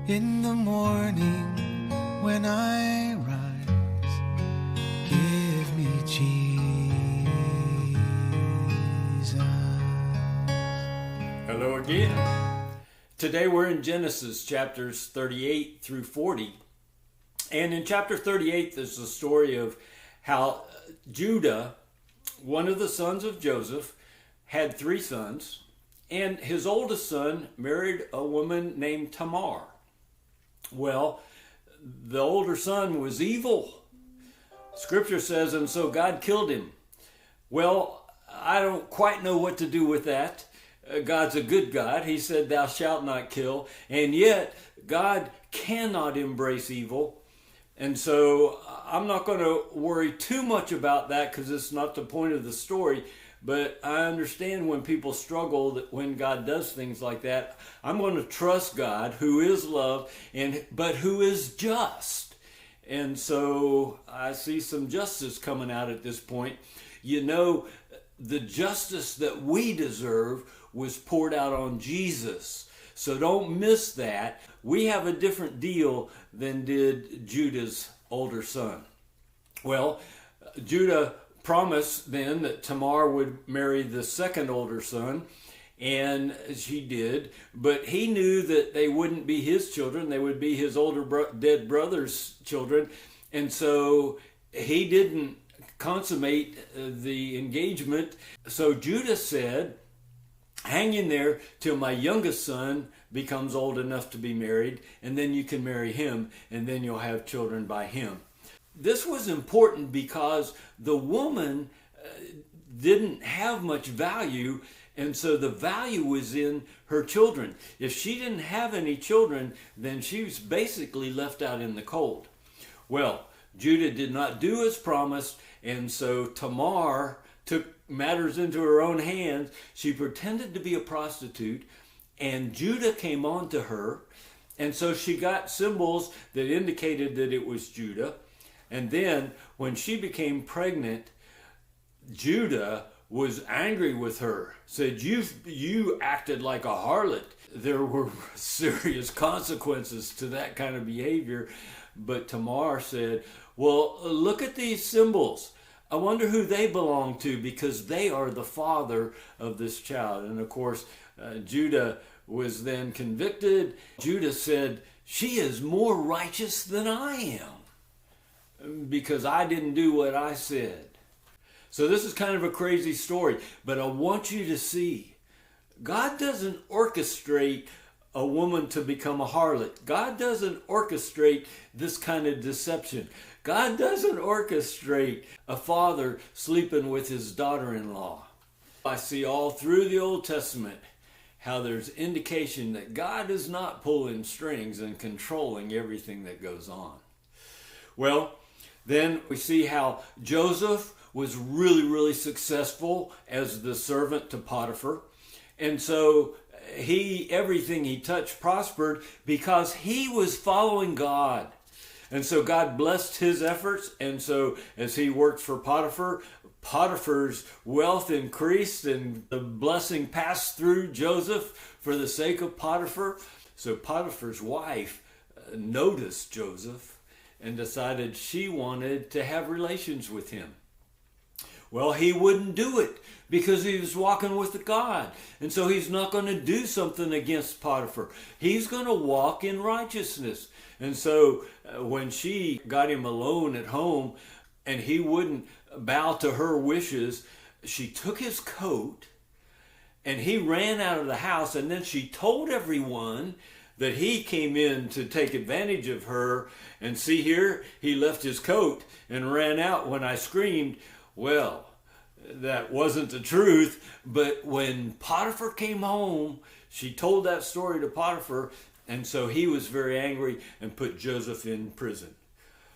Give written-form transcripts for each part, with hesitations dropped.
In the morning when I rise, give me Jesus. Hello again. Today we're in Genesis chapters 38 through 40. And in chapter 38 there's the story of how Judah, one of the sons of Joseph, had 3 sons. And his oldest son married a woman named Tamar. Well, the older son was evil. Scripture says, and so God killed him. Well, I don't quite know what to do with that. God's a good God. He said, thou shalt not kill. And yet, God cannot embrace evil. And so I'm not going to worry too much about that because it's not the point of the story. But I understand when people struggle that when God does things like that. I'm going to trust God, who is love, but who is just. And so I see some justice coming out at this point. You know, the justice that we deserve was poured out on Jesus. So don't miss that. We have a different deal than did Judah's older son. Well, Judah promised then that Tamar would marry the second older son, and she did, but he knew that they wouldn't be his children, they would be his older dead brother's children, and so he didn't consummate the engagement. So Judah said, hang in there till my youngest son becomes old enough to be married, and then you can marry him, and then you'll have children by him. This was important because the woman didn't have much value, and so the value was in her children. If she didn't have any children, then she was basically left out in the cold. Well, Judah did not do as promised, and so Tamar took matters into her own hands. She pretended to be a prostitute, and Judah came on to her, and so she got symbols that indicated that it was Judah. And then when she became pregnant, Judah was angry with her, said, you acted like a harlot. There were serious consequences to that kind of behavior. But Tamar said, well, look at these symbols. I wonder who they belong to, because they are the father of this child. And of course, Judah was then convicted. Judah said, she is more righteous than I am, because I didn't do what I said. So this is kind of a crazy story, but I want you to see, God doesn't orchestrate a woman to become a harlot. God doesn't orchestrate this kind of deception. God doesn't orchestrate a father sleeping with his daughter-in-law. I see all through the Old Testament how there's indication that God is not pulling strings and controlling everything that goes on. Well, then we see how Joseph was really successful as the servant to Potiphar. And so everything he touched prospered because he was following God. And so God blessed his efforts. And so as he worked for Potiphar, Potiphar's wealth increased and the blessing passed through Joseph for the sake of Potiphar. So Potiphar's wife noticed Joseph and decided she wanted to have relations with him. Well, he wouldn't do it because he was walking with God. And so he's not going to do something against Potiphar. He's going to walk in righteousness. And so when she got him alone at home and he wouldn't bow to her wishes, she took his coat and he ran out of the house. And then she told everyone that he came in to take advantage of her, and see here, he left his coat and ran out when I screamed. Well, that wasn't the truth, but when Potiphar came home, she told that story to Potiphar, and so he was very angry and put Joseph in prison.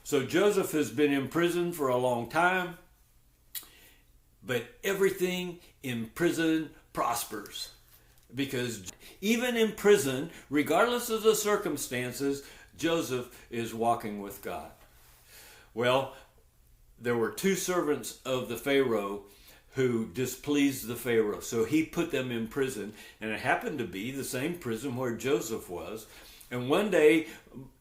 So Joseph has been in prison for a long time, but everything in prison prospers. Because even in prison, regardless of the circumstances, Joseph is walking with God. Well, there were 2 servants of the Pharaoh who displeased the Pharaoh. So he put them in prison, and it happened to be the same prison where Joseph was. And one day,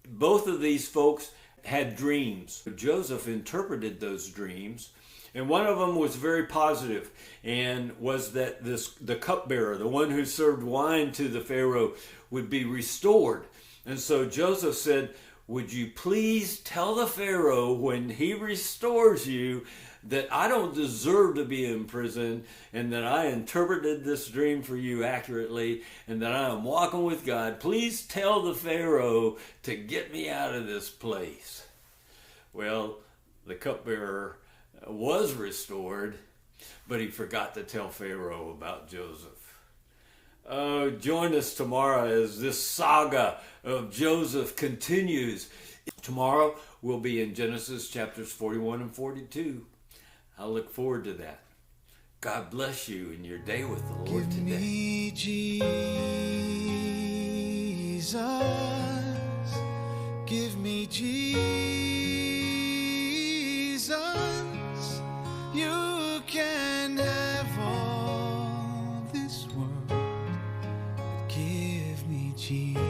both of these folks had dreams. Joseph interpreted those dreams, and one of them was very positive, and was that the cupbearer, the one who served wine to the Pharaoh, would be restored. And so Joseph said, would you please tell the Pharaoh when he restores you that I don't deserve to be in prison, and that I interpreted this dream for you accurately, and that I am walking with God. Please tell the Pharaoh to get me out of this place. Well, the cupbearer was restored, but he forgot to tell Pharaoh about Joseph. Oh, join us tomorrow as this saga of Joseph continues. Tomorrow we'll be in Genesis chapters 41 and 42. I look forward to that. God bless you in your day with the Lord Give today. me Jesus. Give me Jesus. You can have all this world, but give me Jesus.